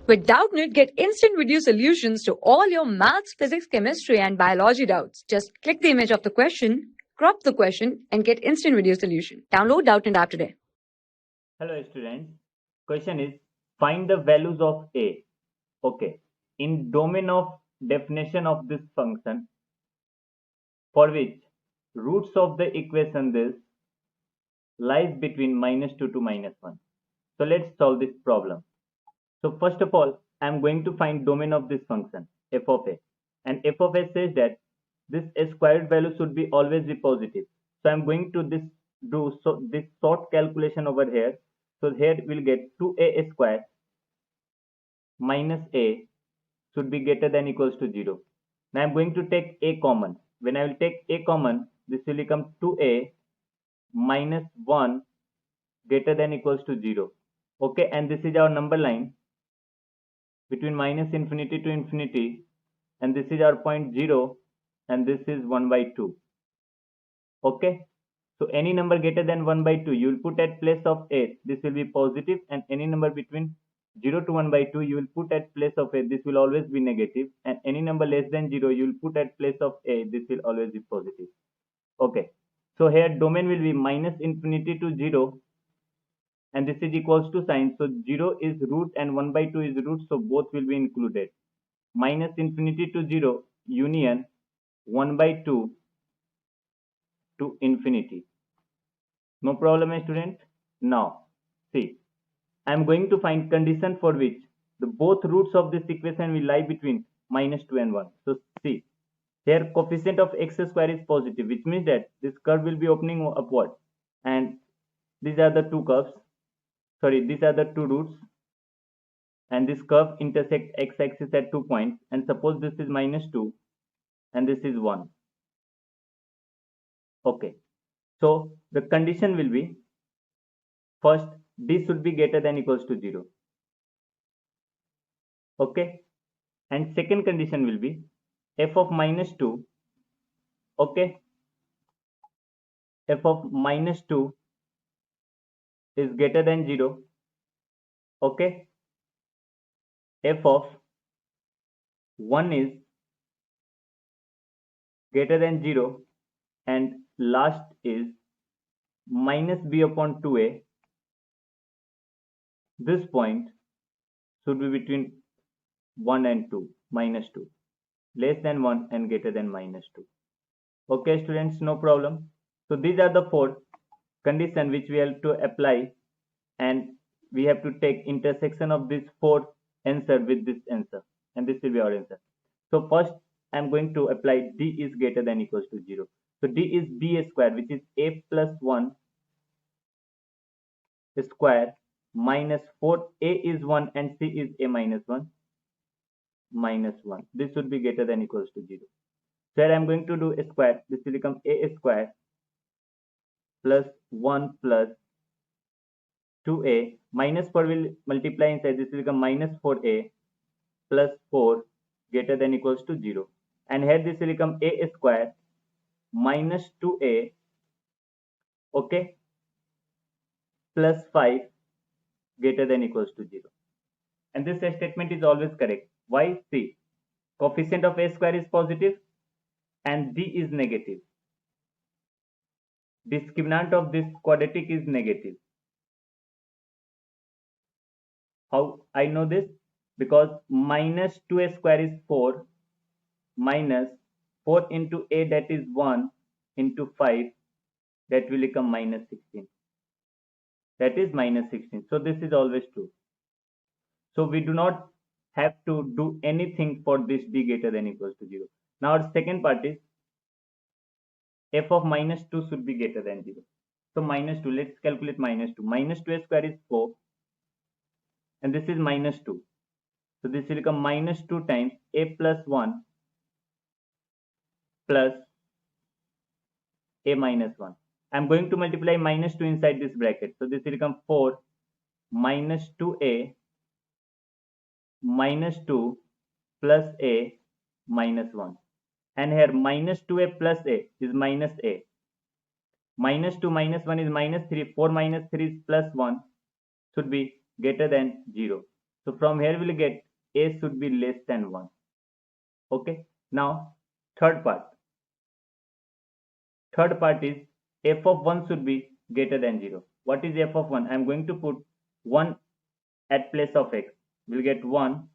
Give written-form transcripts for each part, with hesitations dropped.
With Doubtnut, get instant video solutions to all your maths, physics, chemistry, and biology doubts. Just click the image of the question, crop the question, and get instant video solution. Download Doubtnut app today. Hello students, question is find the values of a. Okay, in domain of definition of this function for which roots of the equation this lies between -2 to -1. So let's solve this problem. So first of all, I am going to find domain of this function f of a, and f of a says that this squared value should be always be positive. So I am going to do this short calculation over here. So here we'll get 2a square minus a should be greater than equals to 0. Now I'm going to take a common. When I will take a common, this will become 2a minus 1 greater than equals to 0. Okay, and this is our number line between minus infinity to infinity, and this is our point 0, and this is 1 by 2. Okay, so any number greater than 1 by 2 you will put at place of a, this will be positive, and any number between 0 to 1 by 2 you will put at place of a, this will always be negative, and any number less than 0 you will put at place of a, this will always be positive. Okay, so here domain will be minus infinity to 0, and this is equals to sign, so 0 is root and 1 by 2 is root, so both will be included. Minus infinity to 0 union 1 by 2 to infinity. No problem, student. Now see, I am going to find condition for which the both roots of this equation will lie between -2 and 1. So see, here coefficient of x square is positive, which means that this curve will be opening upward, and these are the two curves. Sorry, these are the two roots, and this curve intersect x-axis at 2 points, and suppose this is -2 and this is 1. Okay, so the condition will be, first d should be greater than equals to 0. Okay, and second condition will be f of -2. Okay, f of -2 is greater than 0. Okay, f of 1 is greater than 0, and last is minus b upon 2a. This point should be between 1 and 2, -2, less than 1 and greater than -2. Okay students, no problem. So these are the 4 conditions which we have to apply, and we have to take intersection of these 4 answer with this answer, and this will be our answer. So first I am going to apply d is greater than equals to 0. So d is b square, which is a plus 1 square minus 4a is 1 and c is a minus 1 minus 1. This should be greater than equals to 0. So here I am going to do a square. This will become a square plus 1 plus 2a minus 4 will multiply inside. This will become minus 4a plus 4 greater than equals to 0. And here this will become a square minus 2a, okay, plus 5 greater than equals to 0. And this statement is always correct. Why? See, coefficient of a square is positive and d is negative. Discriminant of this quadratic is negative. How I know this? Because minus 2a square is 4 minus 4 into a, that is 1, into 5, that will become minus 16. That is minus 16. So this is always true. So we do not have to do anything for this d greater than equals to 0. Now our second part is f of -2 should be greater than 0. So -2, let's calculate -2. -2a square is 4, and this is -2. So this will become -2 times a plus 1 plus a minus 1. I'm going to multiply -2 inside this bracket. So this will become 4 minus 2a minus 2 plus a minus 1. And here minus 2a plus a is minus a. Minus 2 minus 1 is minus 3. 4 minus 3 is plus 1. Should be greater than 0. So from here we'll get a should be less than 1. Okay. Now third part. Third part is f of 1 should be greater than 0. What is f of 1? I am going to put 1 at place of x. We'll get 1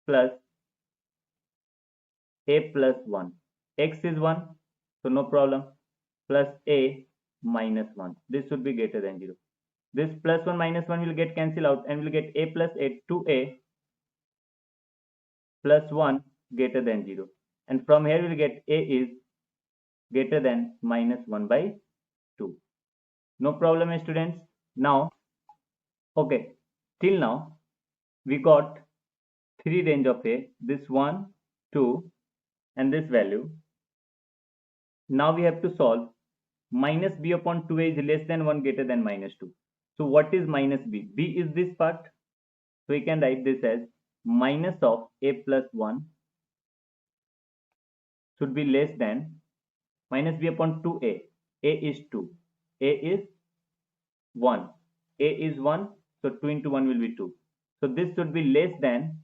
plus a plus 1. X is 1, so no problem. Plus a minus 1. This should be greater than 0. This plus 1 minus 1 will get cancelled out and we'll get a plus a, 2a plus 1 greater than 0. And from here we'll get a is greater than minus 1 by 2. No problem, students. Now, okay, till now we got 3 range of a, this 1, 2 and this value. Now we have to solve minus b upon 2a is less than 1 greater than minus 2. So what is minus b? B is this part. So we can write this as minus of a plus 1 should be less than minus b upon 2a. A is 2. A is 1. A is 1. So 2 into 1 will be 2. So this should be less than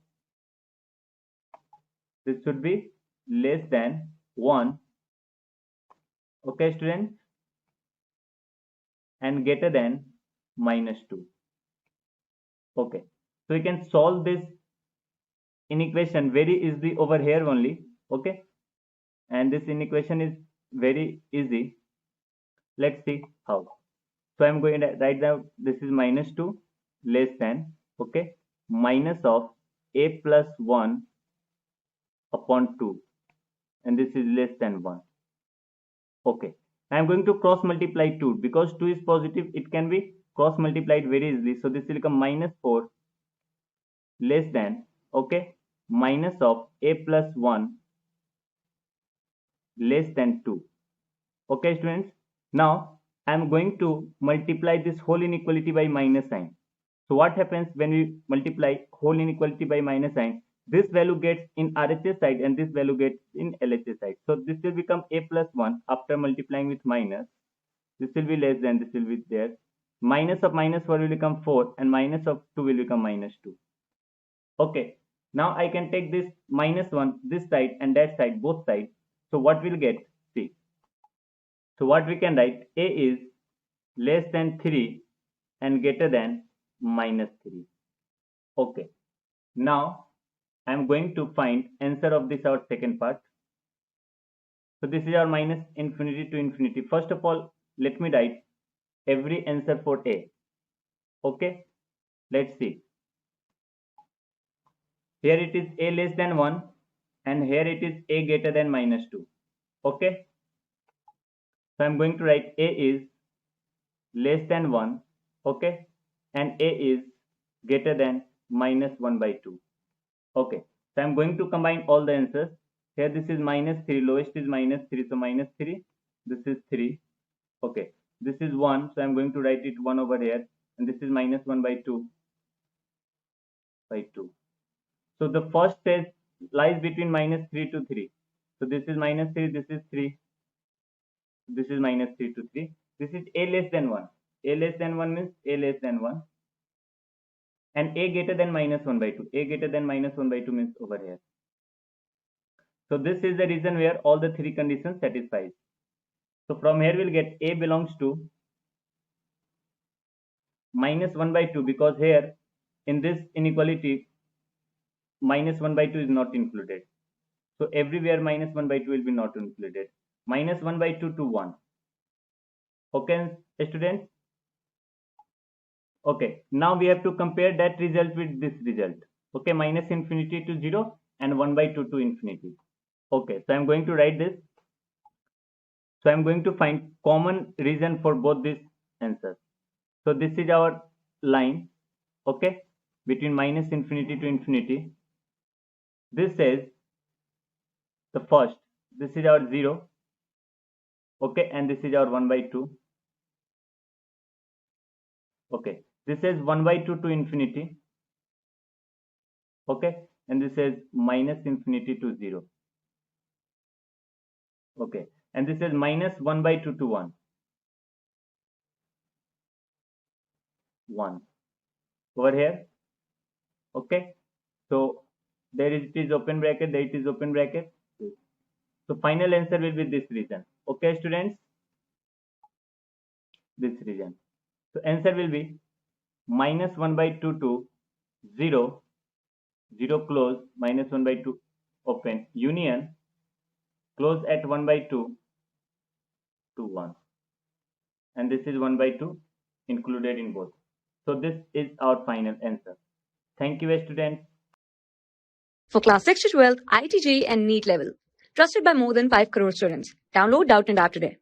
1. Okay, students, and greater than minus 2. Okay, so we can solve this inequation very easily over here only. Okay, and this inequation is very easy. Let's see how. So I'm going to write down this is minus 2 less than, okay, minus of a plus 1 upon 2, and this is less than 1. Okay, I am going to cross multiply 2 because 2 is positive, it can be cross multiplied very easily. So this will become minus 4 less than, okay, minus of a plus 1 less than 2. Okay, students, now I am going to multiply this whole inequality by minus sign. So what happens when we multiply whole inequality by minus sign? This value gets in RHS side and this value gets in LHS side. So this will become a plus 1 after multiplying with minus. This will be less than, this will be there. Minus of minus 4 will become 4 and minus of 2 will become minus 2. Okay, now I can take this minus 1 this side and that side, both sides. So what we'll get? See. So what we can write, a is less than 3 and greater than minus 3. Okay, now I am going to find answer of this our second part. So this is our minus infinity to infinity. First of all, let me write every answer for a. Okay, let's see. Here it is a less than 1 and here it is a greater than minus 2. Okay, so I'm going to write a is less than 1, okay, and a is greater than minus 1 by 2. Okay, so I'm going to combine all the answers. Here this is minus 3, lowest is minus 3, so minus 3, this is 3. Okay, this is 1, so I'm going to write it 1 over here, and this is minus 1 by 2 by 2. So the first phase lies between minus 3 to 3. So this is minus 3, this is 3, this is minus 3 to 3. This is a less than 1. A less than 1 means a less than 1. And a greater than minus 1 by 2. A greater than minus 1 by 2 means over here. So this is the reason where all the three conditions satisfies. So from here we'll get a belongs to minus 1 by 2 because here in this inequality minus 1 by 2 is not included. So everywhere minus 1 by 2 will be not included. Minus 1 by 2 to 1. Okay, students? Okay, now we have to compare that result with this result. Okay, minus infinity to 0 and 1 by 2 to infinity. Okay, so I'm going to write this. So I'm going to find common reason for both these answers. So this is our line, okay, between minus infinity to infinity. This says the first, this is our 0, okay, and this is our 1 by 2. Okay, this is 1 by 2 to infinity, okay, and this is minus infinity to 0. Okay, and this is minus 1 by 2 to 1. 1. Over here, Okay, so there it is open bracket, there it is open bracket. So final answer will be this region. Okay, students, this region. So answer will be minus 1 by 2 to 0, 0 close, minus 1 by 2 open, union, close at 1 by 2 to 1. And this is 1 by 2 included in both. So this is our final answer. Thank you, students. For class 6 to 12, IIT JEE and NEET level. Trusted by more than 5 crore students. Download Doubtnut App today.